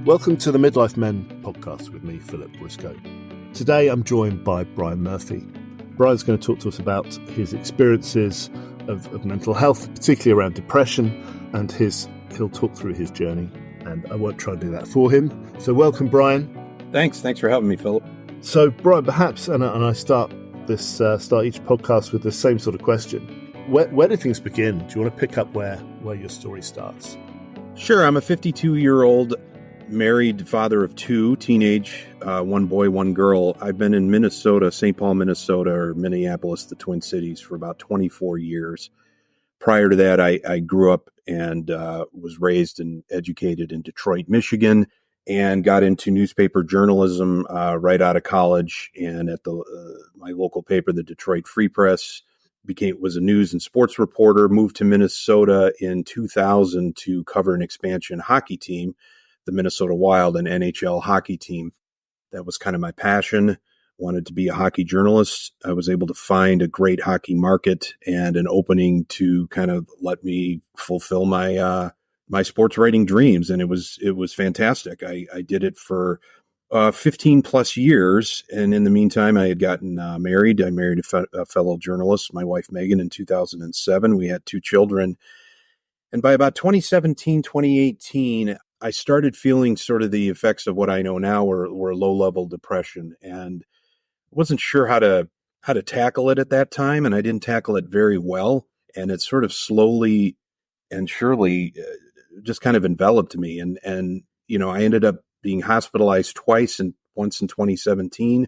Welcome to the Midlife Men Podcast with me, Philip Briscoe. Today I'm joined by Brian Murphy. Brian's going to talk to us about his experiences of mental health, particularly around depression, and he'll talk through his journey, and I won't try and do that for him. So welcome, Brian. Thanks for having me, Philip. So Brian, perhaps, and I start each podcast with the same sort of question. Where do things begin? Do you want to pick up where your story starts? Sure. I'm a 52-year-old married father of two, teenage, one boy, one girl. I've been in Minnesota, St. Paul, Minnesota, or Minneapolis, the Twin Cities, for about 24 years. Prior to that, I grew up and was raised and educated in Detroit, Michigan, and got into newspaper journalism right out of college. And at my local paper, the Detroit Free Press, was a news and sports reporter. Moved to Minnesota in 2000 to cover an expansion hockey team, the Minnesota Wild, an NHL hockey team. That was kind of my passion. Wanted to be a hockey journalist. I was able to find a great hockey market and an opening to kind of let me fulfill my sports writing dreams, and it was fantastic. I did it for 15 plus years, and in the meantime, I had gotten married. I married a fellow journalist, my wife Megan, in 2007. We had two children, and by about 2017, 2018, I started feeling sort of the effects of what I know now were low-level depression, and wasn't sure how to tackle it at that time, and I didn't tackle it very well, and it sort of slowly and surely just kind of enveloped me, and I ended up being hospitalized twice, and once in 2017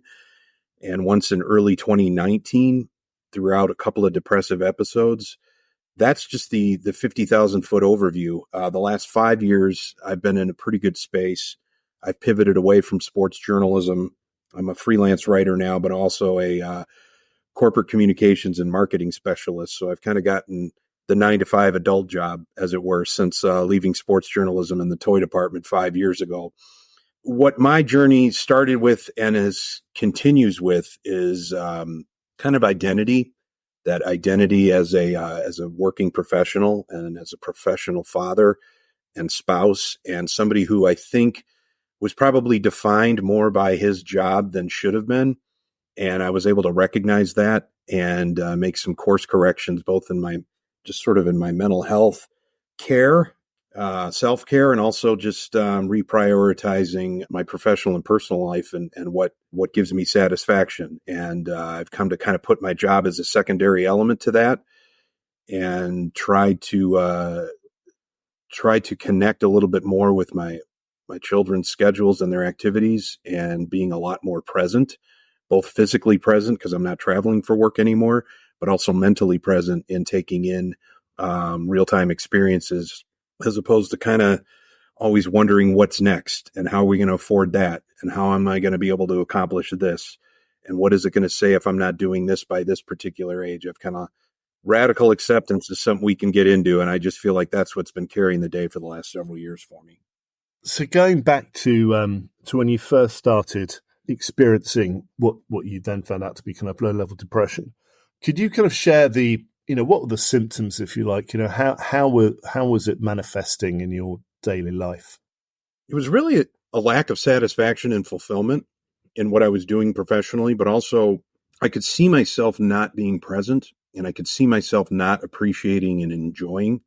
and once in early 2019 throughout a couple of depressive episodes. That's just the 50,000 foot overview. The last 5 years, I've been in a pretty good space. I've pivoted away from sports journalism. I'm a freelance writer now, but also a corporate communications and marketing specialist. So I've kind of gotten the 9-to-5 adult job, as it were, since leaving sports journalism in the toy department 5 years ago. What my journey started with and continues with is kind of identity. That identity as a working professional and as a professional father and spouse, and somebody who I think was probably defined more by his job than should have been. And I was able to recognize that and make some course corrections, both in my mental health care, self-care, and also just reprioritizing my professional and personal life and what gives me satisfaction. And I've come to kind of put my job as a secondary element to that, and try to connect a little bit more with my children's schedules and their activities, and being a lot more present, both physically present because I'm not traveling for work anymore, but also mentally present in taking in real-time experiences, as opposed to kind of always wondering what's next and how are we going to afford that and how am I going to be able to accomplish this and what is it going to say if I'm not doing this by this particular age. Of kind of radical acceptance is something we can get into, and I just feel like that's what's been carrying the day for the last several years for me. So going back to when you first started experiencing what you then found out to be kind of low-level depression, could you kind of share what were the symptoms, if you like? How was it manifesting in your daily life? It was really a lack of satisfaction and fulfillment in what I was doing professionally, but also I could see myself not being present, and I could see myself not appreciating and enjoying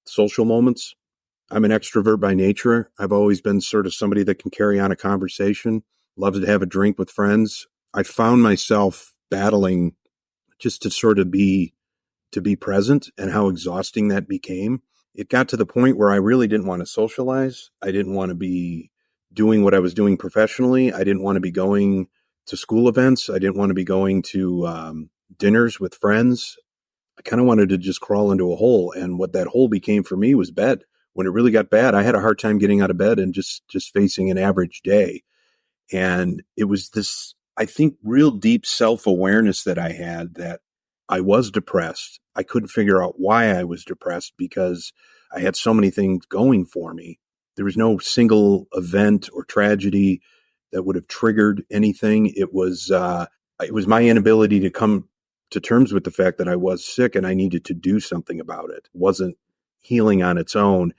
social moments. I'm an extrovert by nature. I've always been sort of somebody that can carry on a conversation, loves to have a drink with friends. I found myself battling just to sort of be present, and how exhausting that became. It got to the point where I really didn't want to socialize. I didn't want to be doing what I was doing professionally. I didn't want to be going to school events. I didn't want to be going to dinners with friends. I kind of wanted to just crawl into a hole. And what that hole became for me was bed. When it really got bad, I had a hard time getting out of bed and just facing an average day. And it was this, I think, real deep self-awareness that I had that I was depressed. I couldn't figure out why I was depressed because I had so many things going for me. There was no single event or tragedy that would have triggered anything. It was my inability to come to terms with the fact that I was sick and I needed to do something about it. It wasn't healing on its own,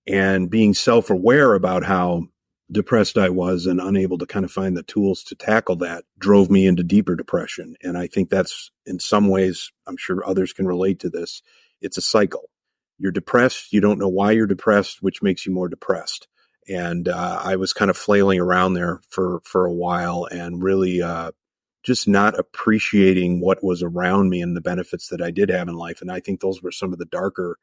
and being self-aware about how depressed I was and unable to kind of find the tools to tackle that drove me into deeper depression. And I think that's, in some ways, I'm sure others can relate to this. It's a cycle. You're depressed. You don't know why you're depressed, which makes you more depressed. And I was kind of flailing around there for a while and really just not appreciating what was around me and the benefits that I did have in life. And I think those were some of the darker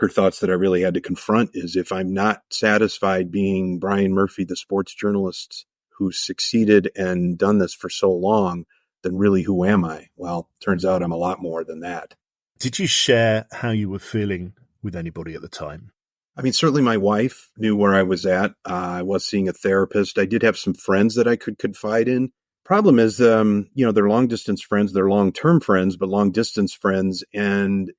thoughts that I really had to confront. Is if I'm not satisfied being Brian Murphy, the sports journalist who succeeded and done this for so long, then really who am I? Well, turns out I'm a lot more than that. Did you share how you were feeling with anybody at the time? I mean, certainly my wife knew where I was at. I was seeing a therapist. I did have some friends that I could confide in. Problem is, they're long distance friends, they're long-term friends, but long distance friends. And,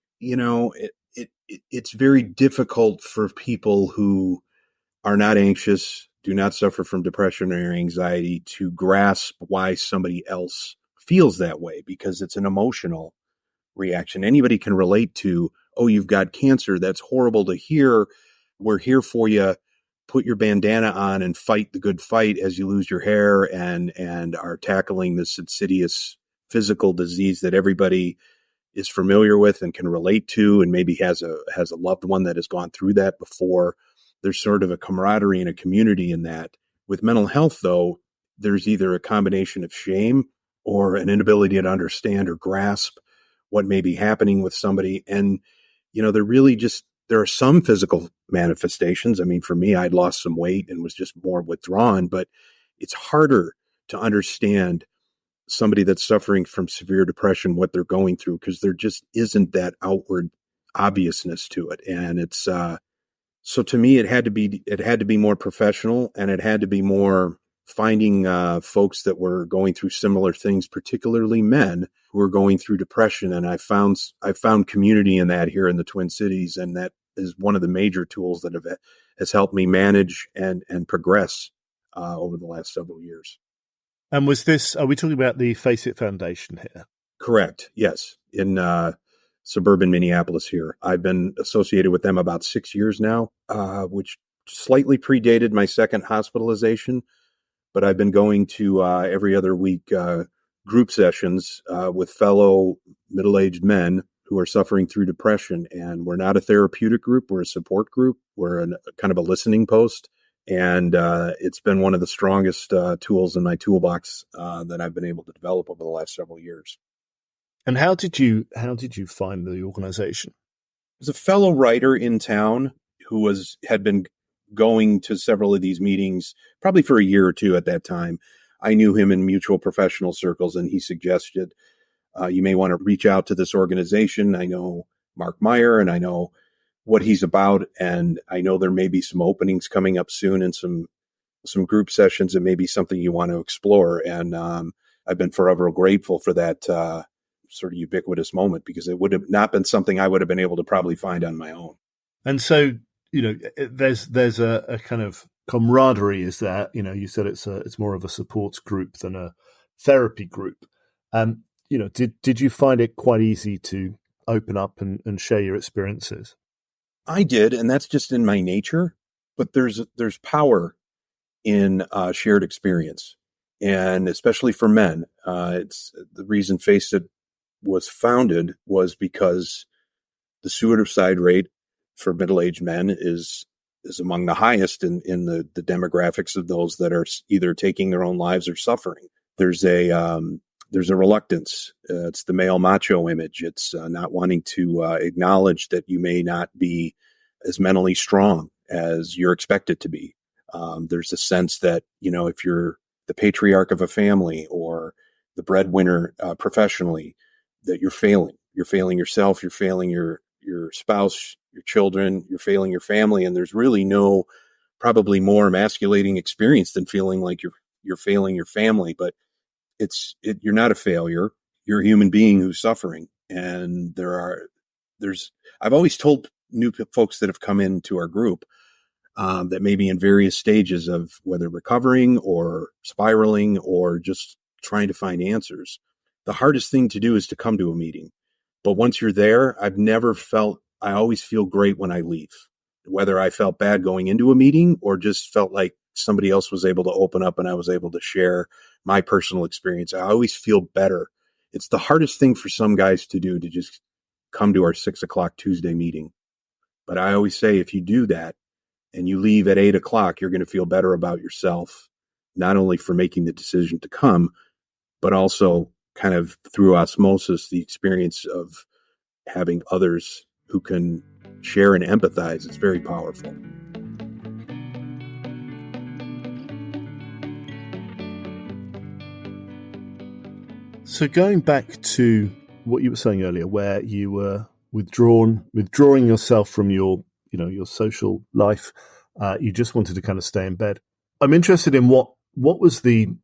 it's very difficult for people who are not anxious, do not suffer from depression or anxiety, to grasp why somebody else feels that way, because it's an emotional reaction. Anybody can relate to, oh, you've got cancer. That's horrible to hear. We're here for you. Put your bandana on and fight the good fight as you lose your hair and are tackling this insidious physical disease that everybody is familiar with and can relate to, and maybe has a loved one that has gone through that before. There's sort of a camaraderie and a community in that. With mental health, though, there's either a combination of shame or an inability to understand or grasp what may be happening with somebody. And, there are some physical manifestations. I mean, for me, I'd lost some weight and was just more withdrawn, but it's harder to understand somebody that's suffering from severe depression, what they're going through, because there just isn't that outward obviousness to it. And it's, so to me, it had to be more professional, and it had to be more finding folks that were going through similar things, particularly men who were going through depression. And I found community in that here in the Twin Cities, and that is one of the major tools that has helped me manage and progress over the last several years. And are we talking about the Face It Foundation here? Correct. Yes. In suburban Minneapolis here. I've been associated with them about 6 years now, which slightly predated my second hospitalization. But I've been going to every other week group sessions with fellow middle-aged men who are suffering through depression. And we're not a therapeutic group. We're a support group. We're kind of a listening post. And it's been one of the strongest tools in my toolbox that I've been able to develop over the last several years. And how did you find the organization? There's a fellow writer in town who had been going to several of these meetings probably for a year or two at that time. I knew him in mutual professional circles, and he suggested, you may want to reach out to this organization. I know Mark Meyer, and I know what he's about, and I know there may be some openings coming up soon and some group sessions, and maybe something you want to explore. And I've been forever grateful for that sort of ubiquitous moment, because it would have not been something I would have been able to probably find on my own. And so, there's a kind of camaraderie, is there? You said it's more of a support group than a therapy group. Did you find it quite easy to open up and share your experiences? I did, and that's just in my nature. But there's power in shared experience, and especially for men. It's the reason Face It was founded was because the suicide rate for middle-aged men is among the highest in the demographics of those that are either taking their own lives or suffering. There's a reluctance. It's the male macho image. It's not wanting to acknowledge that you may not be as mentally strong as you're expected to be. There's a sense that, if you're the patriarch of a family or the breadwinner professionally, that you're failing. You're failing yourself. You're failing your spouse, your children. You're failing your family. And there's really no probably more emasculating experience than feeling like you're failing your family. But you're not a failure. You're a human being who's suffering. And I've always told new folks that have come into our group that may be in various stages of whether recovering or spiraling or just trying to find answers. The hardest thing to do is to come to a meeting. But once you're there, I always feel great when I leave, whether I felt bad going into a meeting or just felt like somebody else was able to open up and I was able to share my personal experience, I always feel better. It's the hardest thing for some guys to do, to just come to our 6:00 Tuesday meeting. But I always say, if you do that and you leave at 8:00, you're going to feel better about yourself, not only for making the decision to come, but also kind of through osmosis, the experience of having others who can share and empathize. It's very powerful. So going back to what you were saying earlier, where you were withdrawing yourself from your social life, you just wanted to kind of stay in bed. I'm interested in what was the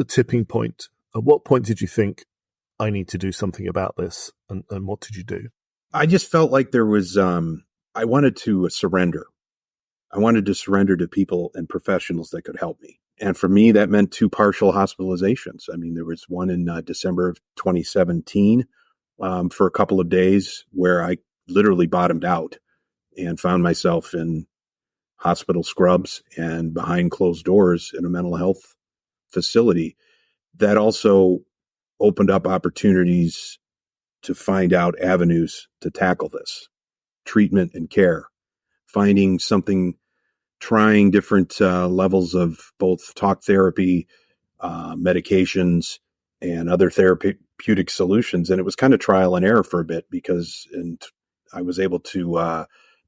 tipping point? At what point did you think, I need to do something about this? And what did you do? I just felt like there was, I wanted to surrender. I wanted to surrender to people and professionals that could help me. And for me, that meant 2 partial hospitalizations. I mean, there was one in December of 2017 for a couple of days where I literally bottomed out and found myself in hospital scrubs and behind closed doors in a mental health facility. That also opened up opportunities to find out avenues to tackle this treatment and care, finding something, trying different levels of both talk therapy, medications, and other therapeutic solutions. And it was kind of trial and error for a bit, because I was able to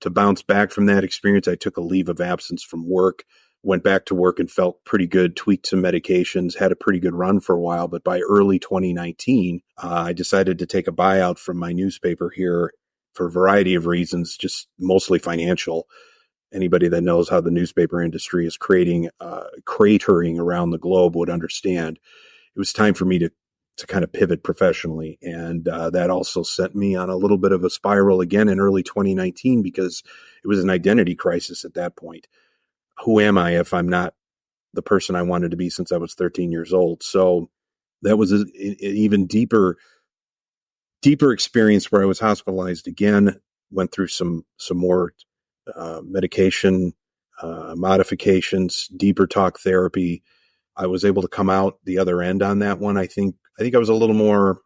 bounce back from that experience. I took a leave of absence from work, went back to work and felt pretty good, tweaked some medications, had a pretty good run for a while. But by early 2019, I decided to take a buyout from my newspaper here for a variety of reasons, just mostly financial. Anybody that knows how the newspaper industry is cratering around the globe would understand. It was time for me to kind of pivot professionally. And that also sent me on a little bit of a spiral again in early 2019, because it was an identity crisis at that point. Who am I if I'm not the person I wanted to be since I was 13 years old? So that was an even deeper experience, where I was hospitalized again, went through some more medication modifications, deeper talk therapy. I was able to come out the other end on that one. I think I was a little more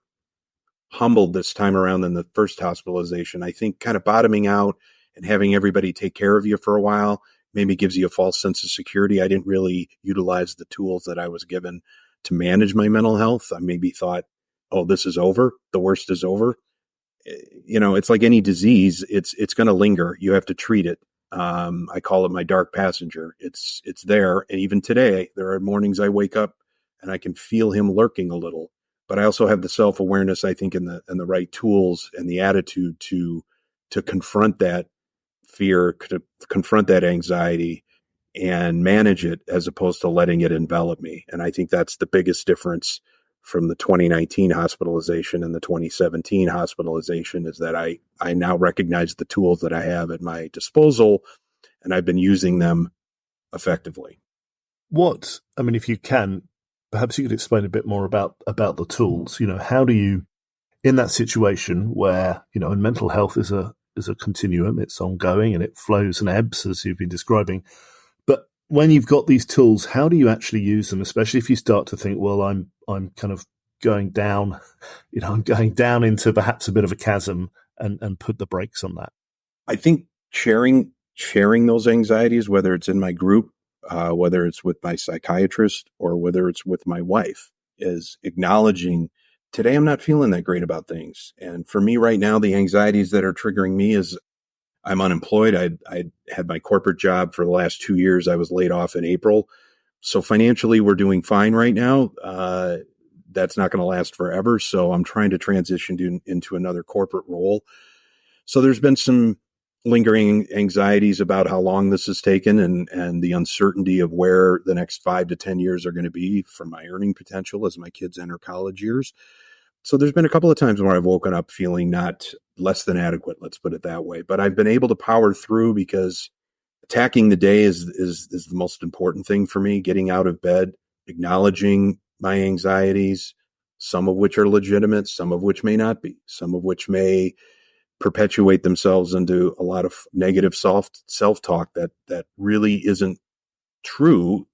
humbled this time around than the first hospitalization. I think kind of bottoming out and having everybody take care of you for a while maybe gives you a false sense of security. I didn't really utilize the tools that I was given to manage my mental health. I maybe thought, oh, this is over. The worst is over. It's like any disease. It's going to linger. You have to treat it. I call it my dark passenger. It's there. And even today, there are mornings I wake up and I can feel him lurking a little, but I also have the self-awareness, I think, and the right tools and the attitude to confront that fear, to confront that anxiety and manage it, as opposed to letting it envelop me. And I think that's the biggest difference from the 2019 hospitalization and the 2017 hospitalization, is that I now recognize the tools that I have at my disposal, and I've been using them effectively. If you can, perhaps you could explain a bit more about the tools. How do you, in that situation where, and mental health is a continuum, it's ongoing and it flows and ebbs, as you've been describing. But when you've got these tools, how do you actually use them? Especially if you start to think, well, I'm kind of going down, I'm going down into perhaps a bit of a chasm, and put the brakes on that. I think sharing those anxieties, whether it's in my group, whether it's with my psychiatrist, or whether it's with my wife, is acknowledging, today I'm not feeling that great about things. And for me right now, the anxieties that are triggering me is I'm unemployed. I had my corporate job for the last 2 years. I was laid off in April. So financially, we're doing fine right now. That's not going to last forever. So I'm trying to transition into another corporate role. So there's been some lingering anxieties about how long this has taken, and the uncertainty of where the next 5 to 10 years are going to be for my earning potential as my kids enter college years. So there's been a couple of times where I've woken up feeling not less than adequate, let's put it that way. But I've been able to power through, because attacking the day is the most important thing for me. Getting out of bed, acknowledging my anxieties, some of which are legitimate, some of which may not be, some of which may perpetuate themselves into a lot of negative self-talk that really isn't true,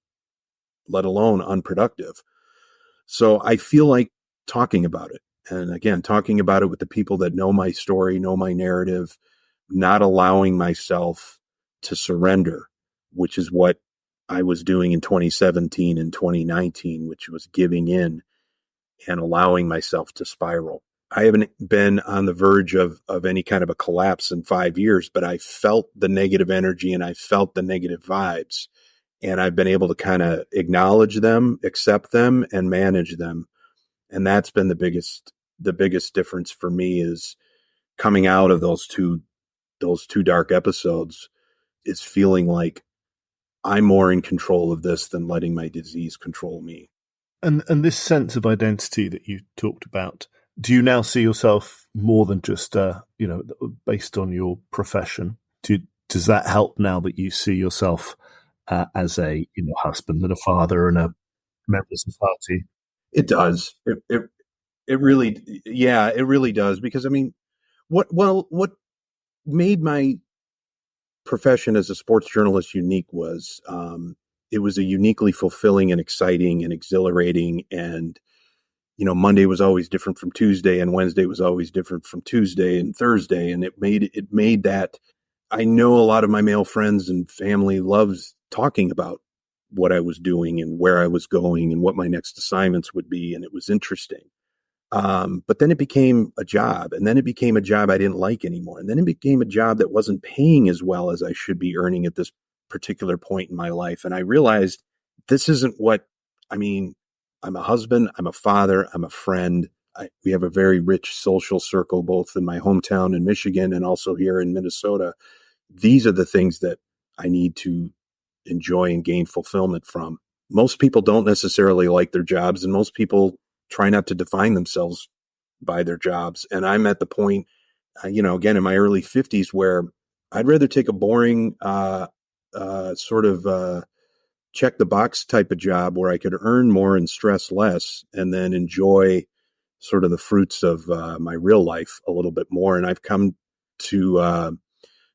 let alone unproductive. So I feel like talking about it. And again, talking about it with the people that know my story, know my narrative, not allowing myself to surrender, which is what I was doing in 2017 and 2019, which was giving in and allowing myself to spiral. I haven't been on the verge of any kind of a collapse in 5 years, but I felt the negative energy and I felt the negative vibes. And I've been able to kind of acknowledge them, accept them, and manage them. And that's been the biggest difference for me, is coming out of those two dark episodes, is feeling like I'm more in control of this than letting my disease control me. And this sense of identity that you talked about, do you now see yourself more than just based on your profession? Does that help now that you see yourself as a husband and a father and a member of society? It does. It really does. Because I mean, what made my profession as a sports journalist unique was it was a uniquely fulfilling and exciting and exhilarating, and Monday was always different from Tuesday, and Wednesday was always different from Tuesday and Thursday, and it made that. I know a lot of my male friends and family loves talking about what I was doing and where I was going and what my next assignments would be, and it was interesting. But then it became a job, and then it became a job I didn't like anymore. And then it became a job that wasn't paying as well as I should be earning at this particular point in my life. And I realized this isn't what, I mean, I'm a husband, I'm a father, I'm a friend. We have a very rich social circle, both in my hometown in Michigan and also here in Minnesota. These are the things that I need to enjoy and gain fulfillment from. Most people don't necessarily like their jobs, and most people try not to define themselves by their jobs. And I'm at the point, again, in my early 50s, where I'd rather take a boring check the box type of job where I could earn more and stress less, and then enjoy sort of the fruits of my real life a little bit more. And I've come to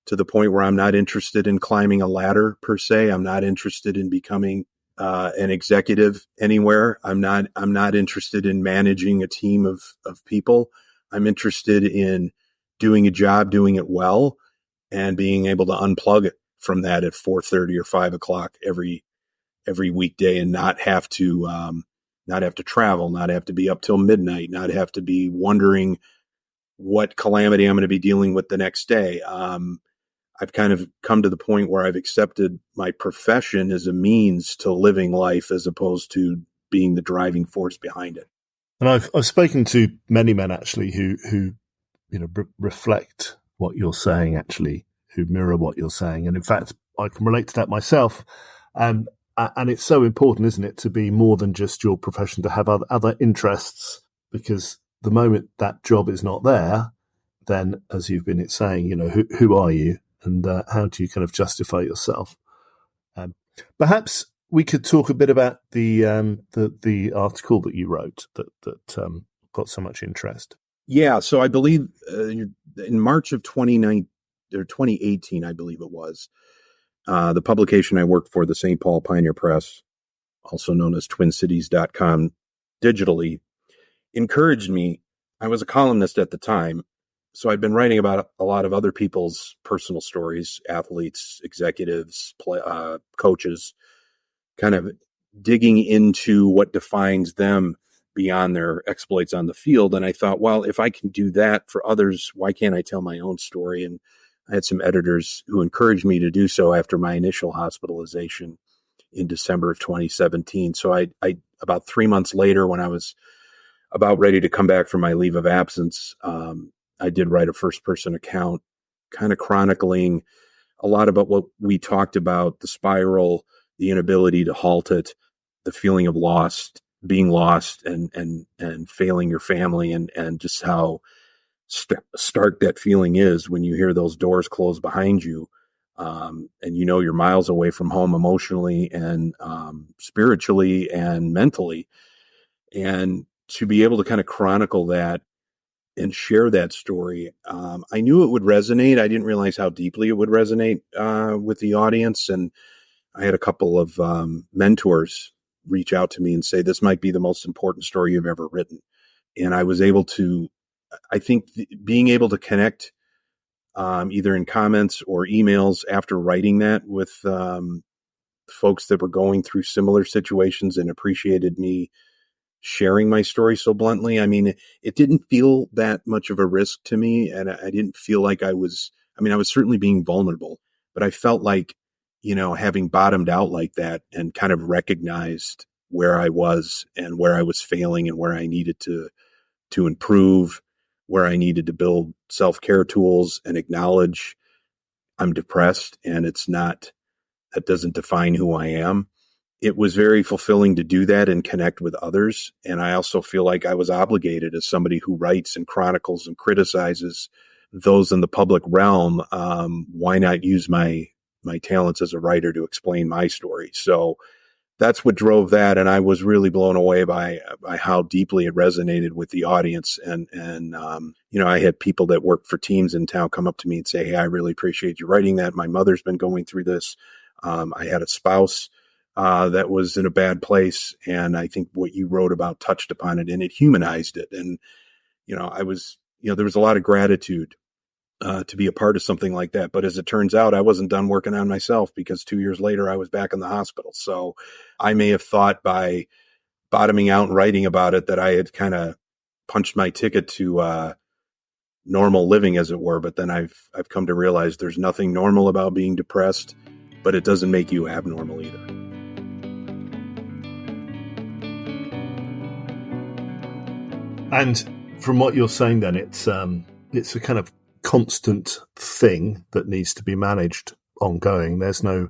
the point where I'm not interested in climbing a ladder per se. I'm not interested in becoming an executive anywhere. I'm not interested in managing a team of people. I'm interested in doing a job, doing it well, and being able to unplug it from that at 4:30 or 5 o'clock every weekday, and not have to travel, not have to be up till midnight, not have to be wondering what calamity I'm going to be dealing with the next day. I've kind of come to the point where I've accepted my profession as a means to living life, as opposed to being the driving force behind it. And I've spoken to many men actually who reflect what you're saying, actually, who mirror what you're saying. And in fact, I can relate to that myself. And it's so important, isn't it, to be more than just your profession, to have other interests, because the moment that job is not there, then, as you've been saying, who are you? And how do you kind of justify yourself? Perhaps we could talk a bit about the article that you wrote that got so much interest. Yeah, so I believe in March of 2018, I believe it was, the publication I worked for, the St. Paul Pioneer Press, also known as twincities.com digitally, encouraged me. I was a columnist at the time, so I'd been writing about a lot of other people's personal stories, athletes, executives, coaches, kind of digging into what defines them beyond their exploits on the field. And I thought, well, if I can do that for others, why can't I tell my own story? And I had some editors who encouraged me to do so after my initial hospitalization in December of 2017. So I about 3 months later, when I was about ready to come back from my leave of absence, I did write a first-person account, kind of chronicling a lot about what we talked about: the spiral, the inability to halt it, the feeling of being lost, and failing your family, and just how stark that feeling is when you hear those doors close behind you, and you're miles away from home emotionally and spiritually and mentally, and to be able to kind of chronicle that and share that story. I knew it would resonate. I didn't realize how deeply it would resonate with the audience. And I had a couple of mentors reach out to me and say, this might be the most important story you've ever written. And I was able to, I think being able to connect either in comments or emails after writing that with folks that were going through similar situations and appreciated me sharing my story so bluntly. I mean, it didn't feel that much of a risk to me. And I didn't feel like I was certainly being vulnerable, but I felt like, having bottomed out like that and kind of recognized where I was and where I was failing and where I needed to improve, where I needed to build self-care tools and acknowledge I'm depressed and that doesn't define who I am. It was very fulfilling to do that and connect with others. And I also feel like I was obligated as somebody who writes and chronicles and criticizes those in the public realm. Why not use my talents as a writer to explain my story? So that's what drove that. And I was really blown away by how deeply it resonated with the audience. And I had people that work for teams in town come up to me and say, hey, I really appreciate you writing that. My mother's been going through this. I had a spouse that was in a bad place. And I think what you wrote about touched upon it and it humanized it. And, there was a lot of gratitude to be a part of something like that. But as it turns out, I wasn't done working on myself because 2 years later, I was back in the hospital. So I may have thought by bottoming out and writing about it that I had kind of punched my ticket to normal living, as it were. But then I've come to realize there's nothing normal about being depressed, but it doesn't make you abnormal either. And from what you're saying, then it's a kind of constant thing that needs to be managed ongoing. There's no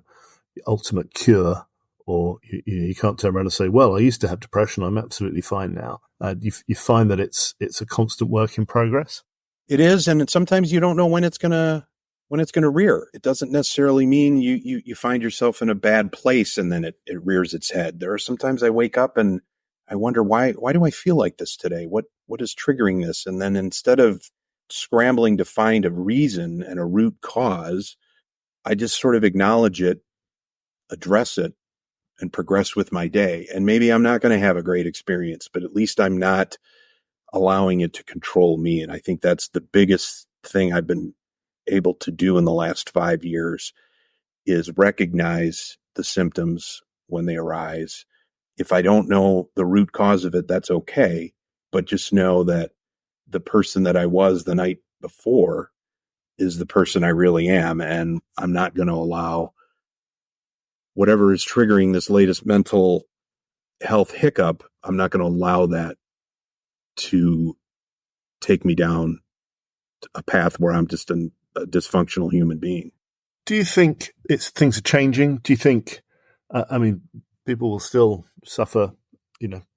ultimate cure, or you can't turn around and say, well, I used to have depression, I'm absolutely fine now. You find that it's a constant work in progress. It is, and sometimes you don't know when it's gonna rear. It doesn't necessarily mean you find yourself in a bad place and then it rears its head. There are sometimes I wake up and I wonder why do I feel like this today? What is triggering this? And then instead of scrambling to find a reason and a root cause, I just sort of acknowledge it, address it, and progress with my day. And maybe I'm not going to have a great experience, but at least I'm not allowing it to control me. And I think that's the biggest thing I've been able to do in the last 5 years is recognize the symptoms when they arise. If I don't know the root cause of it, that's okay. But just know that the person that I was the night before is the person I really am. And I'm not going to allow whatever is triggering this latest mental health hiccup. I'm not going to allow that to take me down a path where I'm just a dysfunctional human being. Do you think things are changing? Do you think, people will still suffer,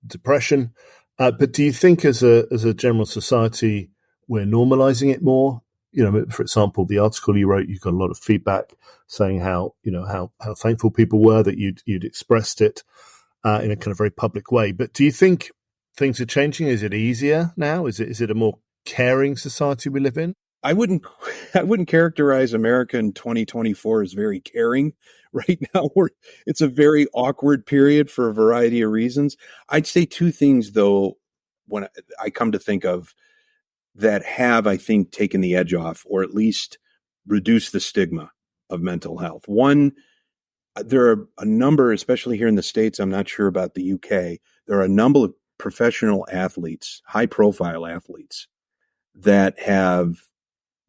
depression, but do you think as a general society, we're normalizing it more? For example, the article you wrote, you got a lot of feedback saying how thankful people were that you'd expressed it in a kind of very public way. But do you think things are changing? Is it easier now? Is it a more caring society we live in? I wouldn't characterize America in 2024 as very caring right now. It's a very awkward period for a variety of reasons. I'd say two things, though, when I come to think of that have, I think, taken the edge off or at least reduced the stigma of mental health. One, there are a number, especially here in the States, I'm not sure about the UK, there are a number of professional athletes, high-profile athletes, that have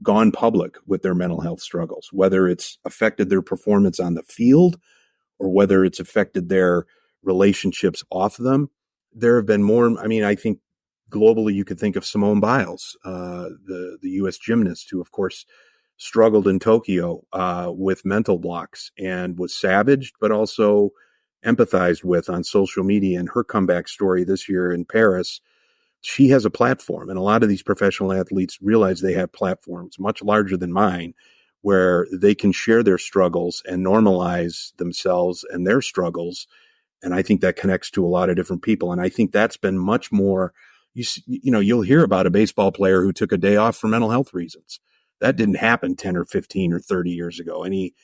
gone public with their mental health struggles, whether it's affected their performance on the field or whether it's affected their relationships off them. There have been more, I think globally you could think of Simone Biles, the U.S. gymnast who, of course, struggled in Tokyo with mental blocks and was savaged, but also empathized with on social media. And her comeback story this year in Paris, she has a platform, and a lot of these professional athletes realize they have platforms much larger than mine where they can share their struggles and normalize themselves and their struggles. And I think that connects to a lot of different people. And I think that's been much more, you'll hear about a baseball player who took a day off for mental health reasons. That didn't happen 10 or 15 or 30 years ago. Any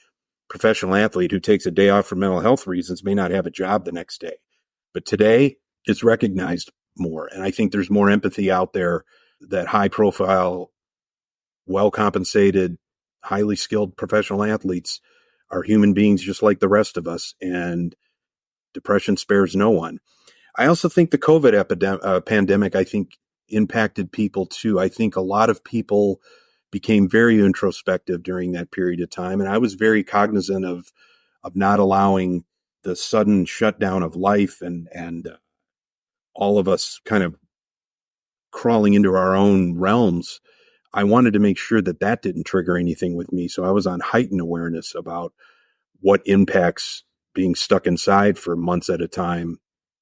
professional athlete who takes a day off for mental health reasons may not have a job the next day. But today it's recognized more. And I think there's more empathy out there that high profile, well compensated, highly skilled professional athletes are human beings just like the rest of us. And depression spares no one. I also think the COVID pandemic, I think, impacted people too. I think a lot of people became very introspective during that period of time. And I was very cognizant of not allowing the sudden shutdown of life and all of us kind of crawling into our own realms. I wanted to make sure that that didn't trigger anything with me. So I was on heightened awareness about what impacts being stuck inside for months at a time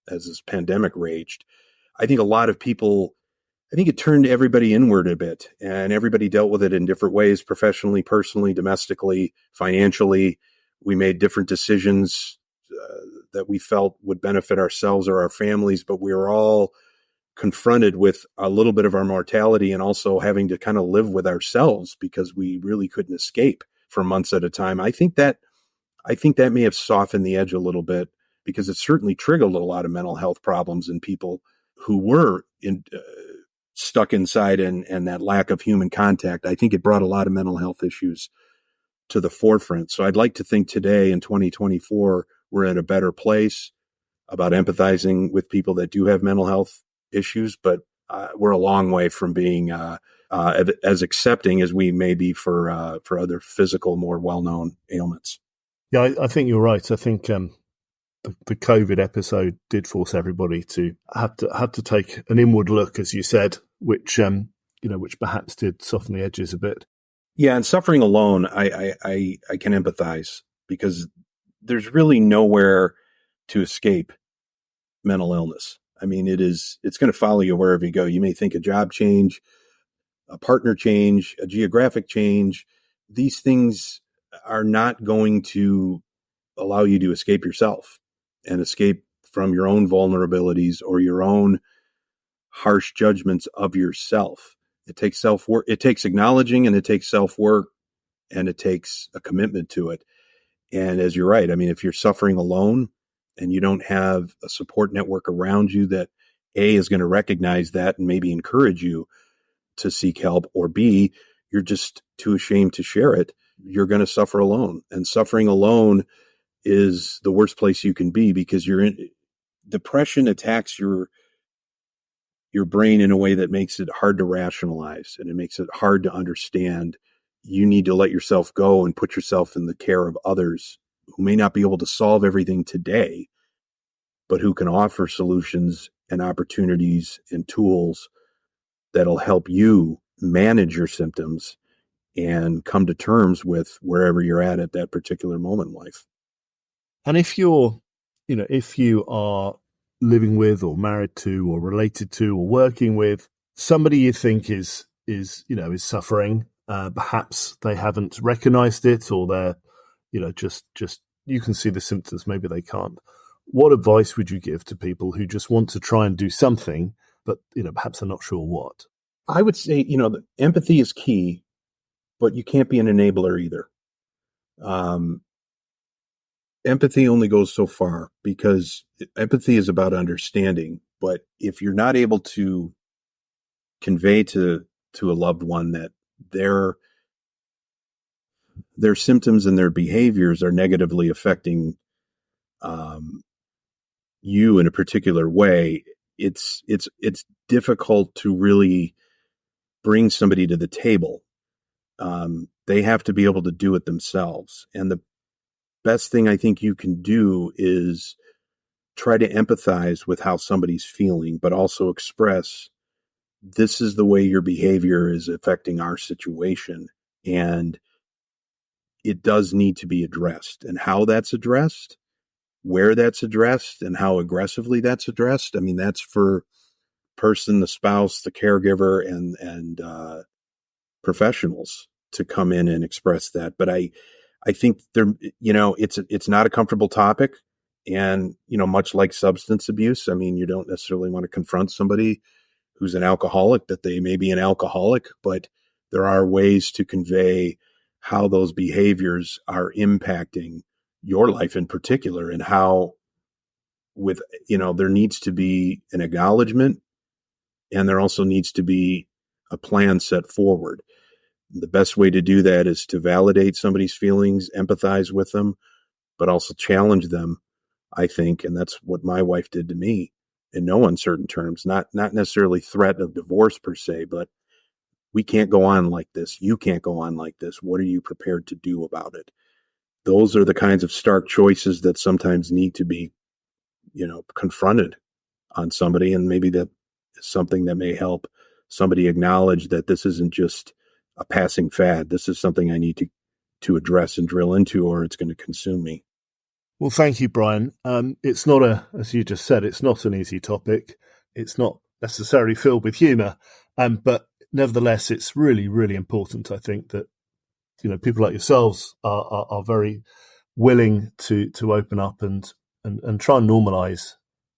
as this pandemic raged. I think a lot of people, I think it turned everybody inward a bit, and everybody dealt with it in different ways, professionally, personally, domestically, financially. We made different decisions that we felt would benefit ourselves or our families, but we were all confronted with a little bit of our mortality and also having to kind of live with ourselves because we really couldn't escape for months at a time. I think that may have softened the edge a little bit because it certainly triggered a lot of mental health problems in people who were stuck inside and that lack of human contact. I think it brought a lot of mental health issues to the forefront. So I'd like to think today in 2024, we're in a better place about empathizing with people that do have mental health issues, but we're a long way from being as accepting as we may be for other physical, more well-known ailments. Yeah, I think you're right. I think the COVID episode did force everybody to have to take an inward look, as you said, which perhaps did soften the edges a bit. Yeah, and suffering alone, I can empathize because there's really nowhere to escape mental illness. I mean, it's going to follow you wherever you go. You may think a job change, a partner change, a geographic change. These things are not going to allow you to escape yourself and escape from your own vulnerabilities or your own harsh judgments of yourself. It takes self-work. It takes acknowledging, and it takes self-work, and it takes a commitment to it. And as you're right, I mean, if you're suffering alone and you don't have a support network around you that A, is going to recognize that and maybe encourage you to seek help, or B, you're just too ashamed to share it, you're going to suffer alone. And suffering alone is the worst place you can be because depression attacks your brain in a way that makes it hard to rationalize, and it makes it hard to understand. You need to let yourself go and put yourself in the care of others who may not be able to solve everything today, but who can offer solutions and opportunities and tools that'll help you manage your symptoms and come to terms with wherever you're at that particular moment in life. And if you are living with or married to or related to or working with somebody you think is suffering, perhaps they haven't recognized it, or they're, just you can see the symptoms, maybe they can't. What advice would you give to people who just want to try and do something, but, perhaps they're not sure what? I would say, the empathy is key, but you can't be an enabler either. Empathy only goes so far because empathy is about understanding. But if you're not able to convey to a loved one that their symptoms and their behaviors are negatively affecting you in a particular way, it's difficult to really bring somebody to the table. They have to be able to do it themselves. And the best thing I think you can do is try to empathize with how somebody's feeling, but also express, this is the way your behavior is affecting our situation. And it does need to be addressed. And how that's addressed, where that's addressed, and how aggressively that's addressed, I mean, that's for the spouse, the caregiver, and professionals to come in and express that. But I think it's not a comfortable topic. And, much like substance abuse, I mean, you don't necessarily want to confront somebody who's an alcoholic that they may be an alcoholic, but there are ways to convey how those behaviors are impacting your life in particular, and how there needs to be an acknowledgement, and there also needs to be a plan set forward. The best way to do that is to validate somebody's feelings, empathize with them, but also challenge them, I think. And that's what my wife did to me in no uncertain terms, not necessarily threat of divorce per se, but we can't go on like this. You can't go on like this. What are you prepared to do about it? Those are the kinds of stark choices that sometimes need to be, confronted on somebody. And maybe that is something that may help somebody acknowledge that this isn't just a passing fad. This is something I need to address and drill into, or it's going to consume me. Well, thank you, Brian. It's not as you just said, it's not an easy topic. It's not necessarily filled with humour, but nevertheless, it's really, really important. I think that, people like yourselves are very willing to open up and try and normalise,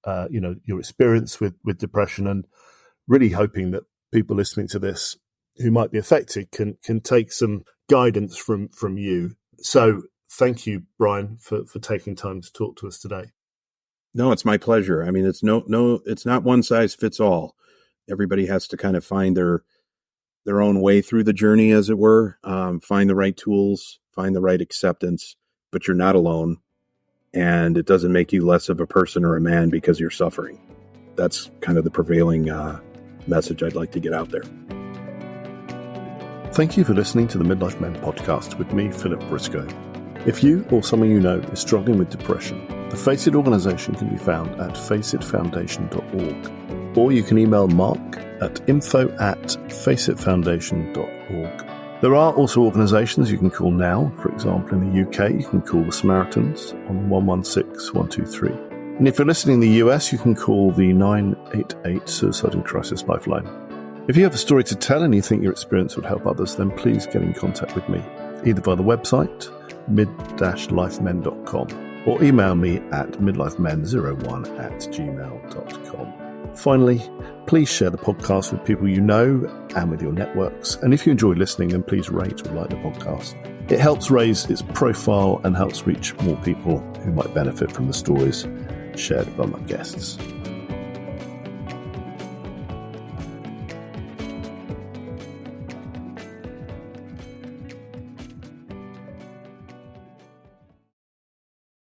your experience with depression, and really hoping that people listening to this who might be affected can take some guidance from you. So thank you, Brian, for taking time to talk to us today. No, it's my pleasure. I mean, it's it's not one size fits all. Everybody has to kind of find their own way through the journey, as it were, find the right tools, find the right acceptance, but you're not alone. And it doesn't make you less of a person or a man because you're suffering. That's kind of the prevailing message I'd like to get out there. Thank you for listening to the Midlife Men Podcast with me, Philip Briscoe. If you or someone you know is struggling with depression, the Face It organisation can be found at faceitfoundation.org, or you can email Mark at info@faceitfoundation.org. There are also organisations you can call now. For example, in the UK, you can call the Samaritans on 116 123. And if you're listening in the US, you can call the 988 Suicide and Crisis Lifeline. If you have a story to tell and you think your experience would help others, then please get in contact with me, either via the website, mid-lifemen.com, or email me at midlifemen01@gmail.com. Finally, please share the podcast with people you know and with your networks. And if you enjoy listening, then please rate or like the podcast. It helps raise its profile and helps reach more people who might benefit from the stories shared by my guests.